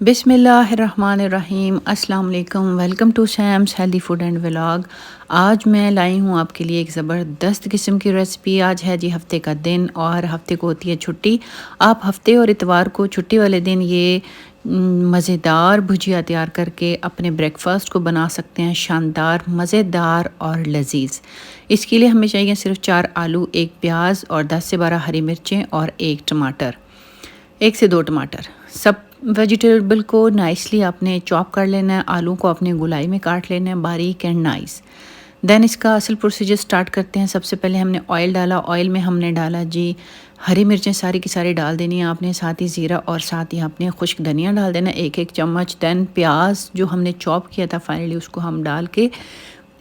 बिस्मिल्लाहिर्रहमानिर्रहीम। अस्सलाम वालेकुम। Welcome to Sam's healthy food and vlog. आज मैं लाई हूँ आपके लिए एक ज़बरदस्त किस्म की रेसिपी। आज है जी हफ्ते का दिन और हफ्ते को होती है छुट्टी। आप हफ्ते और इतवार को छुट्टी वाले दिन ये मज़ेदार भुजिया तैयार करके अपने ब्रेकफास्ट को बना सकते हैं, शानदार, मज़ेदार और लजीज। इसके लिए हमें चाहिए सिर्फ 4 आलू, 1 प्याज और 10 से 12 हरी मिर्चें और 1 टमाटर, 1 से 2 टमाटर। सब वेजिटेबल को नाइसली आपने चॉप कर लेना है। आलू को अपने गुलाई में काट लेना है बारीक एंड नाइस। देन इसका असल प्रोसीजर स्टार्ट करते हैं। सबसे पहले हमने ऑयल डाला। ऑयल में हमने डाला जी हरी मिर्चें सारी की सारी डाल देनी है आपने, साथ ही ज़ीरा और साथ ही आपने खुश्क धनिया डाल देना 1-1 चम्मच। देन प्याज जो हमने चॉप किया था फाइनली उसको हम डाल के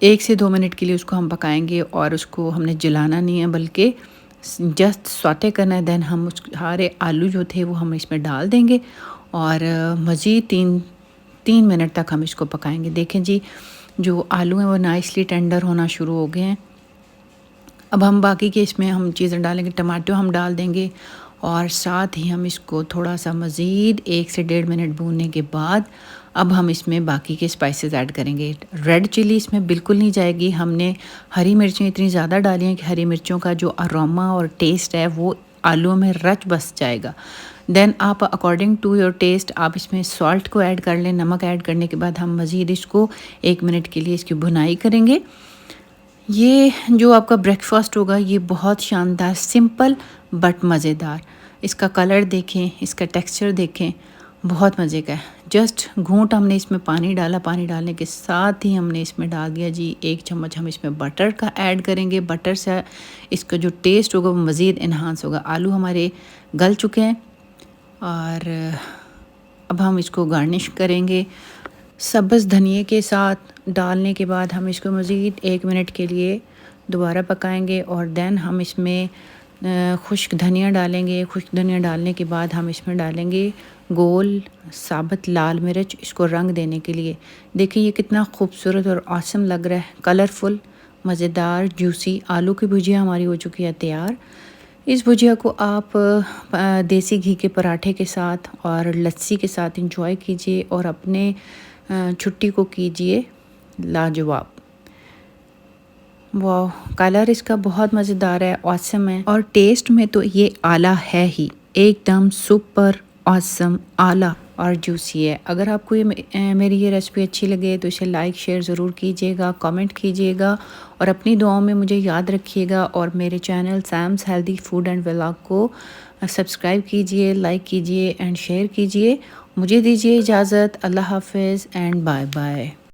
1 से 2 मिनट के लिए उसको हम पकाएंगे और उसको हमने जलाना नहीं है बल्कि जस्ट सौटे करना है। देन हम उस सारे आलू जो थे वो हम इसमें डाल देंगे और मज़ीद 3 मिनट तक हम इसको पकाएंगे। देखें जी जो आलू हैं वो नाइसली टेंडर होना शुरू हो गए हैं। अब हम बाकी के इसमें हम चीज़ें डालेंगे। टमाटो हम डाल देंगे और साथ ही हम इसको थोड़ा सा मज़ीद 1 से 1.5 मिनट भूनने के बाद अब हम इसमें बाकी के स्पाइसेस ऐड करेंगे। रेड चिली इसमें बिल्कुल नहीं जाएगी। हमने हरी मिर्चें इतनी ज़्यादा डाली हैं कि हरी मिर्चों का जो अरोमा और टेस्ट है वो आलूओं में रच बस जाएगा। देन आप अकॉर्डिंग टू योर टेस्ट आप इसमें सॉल्ट को ऐड कर लें। नमक ऐड करने के बाद हम मज़ीद इसको 1 मिनट के लिए इसकी भुनाई करेंगे। ये जो आपका ब्रेकफास्ट होगा ये बहुत शानदार, सिंपल बट मज़ेदार। इसका कलर देखें, इसका टेक्सचर देखें, बहुत मज़े का है। जस्ट घूंट हमने इसमें पानी डाला। पानी डालने के साथ ही हमने इसमें डाल दिया जी 1 चम्मच हम इसमें बटर का ऐड करेंगे। बटर से इसका जो टेस्ट होगा वो मज़ीद इन्हांस होगा। आलू हमारे गल चुके हैं और अब हम इसको गार्निश करेंगे सब्ज़ धनिए के साथ। डालने के बाद हम इसको मज़ीद 1 मिनट के लिए दोबारा पकाएंगे और देन हम इसमें खुश्क धनिया डालेंगे। खुश्क धनिया डालने के बाद हम इसमें डालेंगे गोल साबुत लाल मिर्च, इसको रंग देने के लिए। देखिए ये कितना खूबसूरत और ऑसम लग रहा है, कलरफुल, मज़ेदार, जूसी आलू की भुजिया हमारी हो चुकी है तैयार। इस भुजिया को आप देसी घी के पराठे के साथ और लस्सी के साथ इंजॉय कीजिए और अपने छुट्टी को कीजिए लाजवाब। वाह, कलर इसका बहुत मज़ेदार है, ऑसम है और टेस्ट में तो ये आला है ही, एकदम सुपर ऑसम, आला और जूसी है। अगर आपको ये मेरी ये रेसिपी अच्छी लगे तो इसे लाइक शेयर ज़रूर कीजिएगा, कमेंट कीजिएगा और अपनी दुआओं में मुझे याद रखिएगा। और मेरे channel Sam's healthy food and vlog को सब्सक्राइब कीजिए, लाइक कीजिए एंड शेयर कीजिए। मुझे दीजिए इजाज़त। अल्लाह हाफ़िज़ एंड बाय बाय।